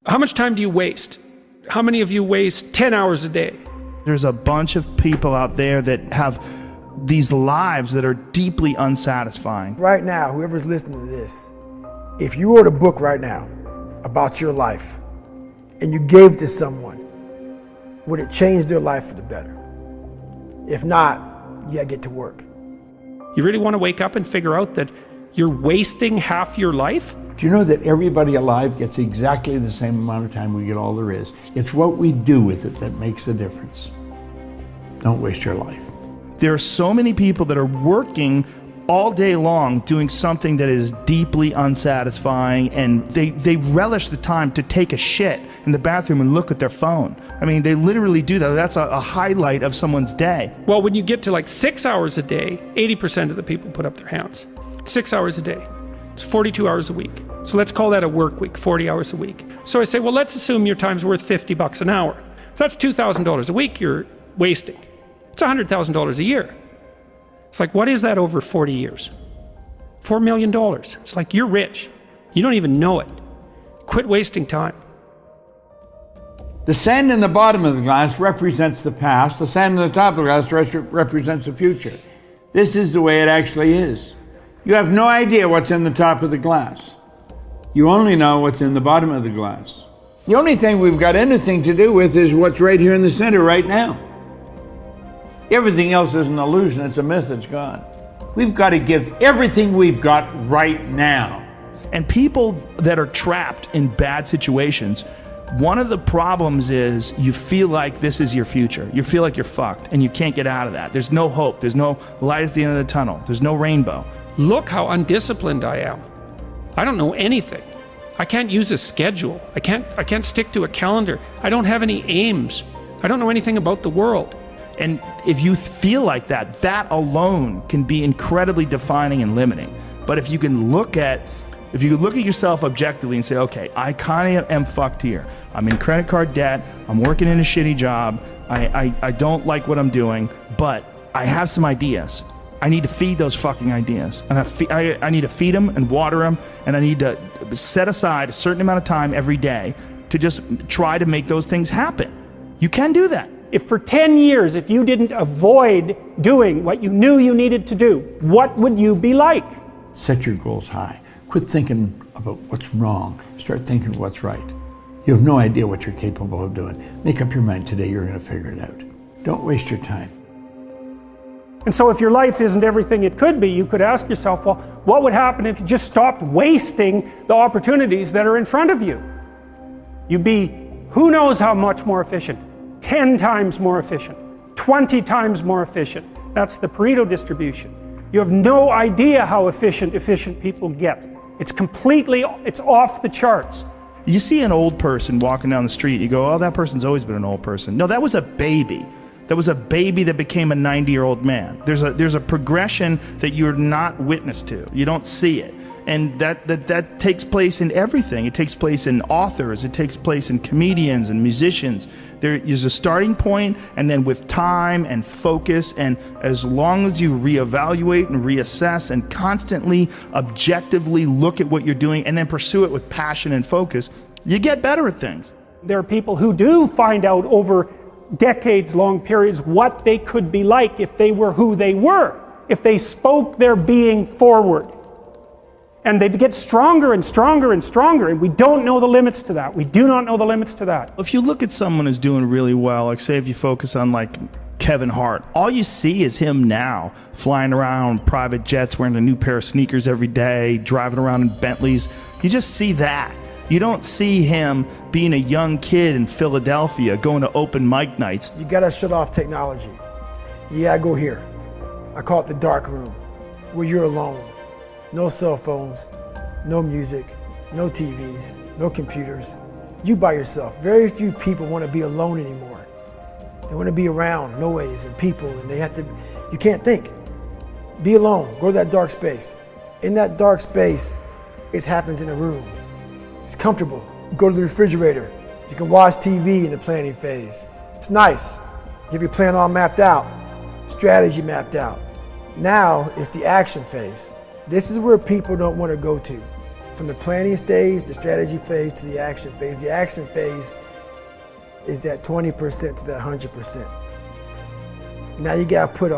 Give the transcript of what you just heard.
How much time do you waste? How many of you waste 10 hours a day? There's a bunch of people out there that have these lives that are deeply unsatisfying. Right now, whoever's listening to this, if you wrote a book right now about your life and you gave it to someone, would it change their life for the better? If not, you gotta get to work. You really want to wake up and figure out that you're wasting half your life? Do you know that everybody alive gets exactly the same amount of time we get all there is? It's what we do with it that makes the difference. Don't waste your life. There are so many people that are working all day long doing something that is deeply unsatisfying, and they relish the time to take a shit in the bathroom and look at their phone. I mean, they literally do that. That's a highlight of someone's day. Well, when you get to like 6 hours a day, 80% of the people put up their hands. 6 hours a day. It's 42 hours a week. So let's call that a work week, 40 hours a week. So I say, well, let's assume your time's worth $50 an hour. If that's $2,000 a week you're wasting. It's $100,000 a year. It's like, what is that over 40 years? $4 million. It's like, you're rich. You don't even know it. Quit wasting time. The sand in the bottom of the glass represents the past. The sand in the top of the glass represents the future. This is the way it actually is. You have no idea what's in the top of the glass. You only know what's in the bottom of the glass. The only thing we've got anything to do with is what's right here in the center right now. Everything else is an illusion, it's a myth, it's gone. We've got to give everything we've got right now. And people that are trapped in bad situations, one of the problems is you feel like this is your future. You feel like you're fucked and you can't get out of that. There's no hope. There's no light at the end of the tunnel. There's no rainbow. Look how undisciplined I am. I don't know anything. I can't use a schedule. I can't stick to a calendar. I don't have any aims. I don't know anything about the world. And if you feel like that, that alone can be incredibly defining and limiting. But if you look at yourself objectively and say, okay, I kind of am fucked here. I'm in credit card debt. I'm working in a shitty job. I don't like what I'm doing, but I have some ideas. I need to feed those fucking ideas. And I need to feed them and water them, and I need to set aside a certain amount of time every day to just try to make those things happen. You can do that. If for 10 years, if you didn't avoid doing what you knew you needed to do, what would you be like? Set your goals high. Quit thinking about what's wrong. Start thinking what's right. You have no idea what you're capable of doing. Make up your mind today, you're going to figure it out. Don't waste your time. And so if your life isn't everything it could be, you could ask yourself, well, what would happen if you just stopped wasting the opportunities that are in front of you? You'd be who knows how much more efficient. 10 times more efficient, 20 times more efficient. That's the Pareto distribution. You have no idea how efficient people get. It's off the charts. You see an old person walking down the street, you go, oh, that person's always been an old person. No, that was a baby. That was a baby that became a 90-year-old man. There's a progression that you're not witness to. You don't see it. And that takes place in everything. It takes place in authors. It takes place in comedians and musicians. There is a starting point, and then with time and focus, and as long as you reevaluate and reassess and constantly, objectively look at what you're doing and then pursue it with passion and focus, you get better at things. There are people who do find out over decades-long periods what they could be like if they were who they were, if they spoke their being forward. And they get stronger and stronger and stronger, and we don't know the limits to that. We do not know the limits to that. If you look at someone who's doing really well, like say if you focus on like Kevin Hart, all you see is him now flying around private jets, wearing a new pair of sneakers every day, driving around in Bentleys. You just see that. You don't see him being a young kid in Philadelphia going to open mic nights. You gotta shut off technology. Yeah, I go here. I call it the dark room, where you're alone. No cell phones, no music, no TVs, no computers. You by yourself. Very few people want to be alone anymore. They want to be around noise and people, and you can't think. Be alone, go to that dark space. In that dark space, it happens in a room. It's comfortable. Go to the refrigerator. You can watch TV in the planning phase. It's nice. You have your plan all mapped out, strategy mapped out. Now it's the action phase. This is where people don't want to go to. from the planning stage, the strategy phase, to the action phase. The action phase is that 20% to that 100%. Now you gotta put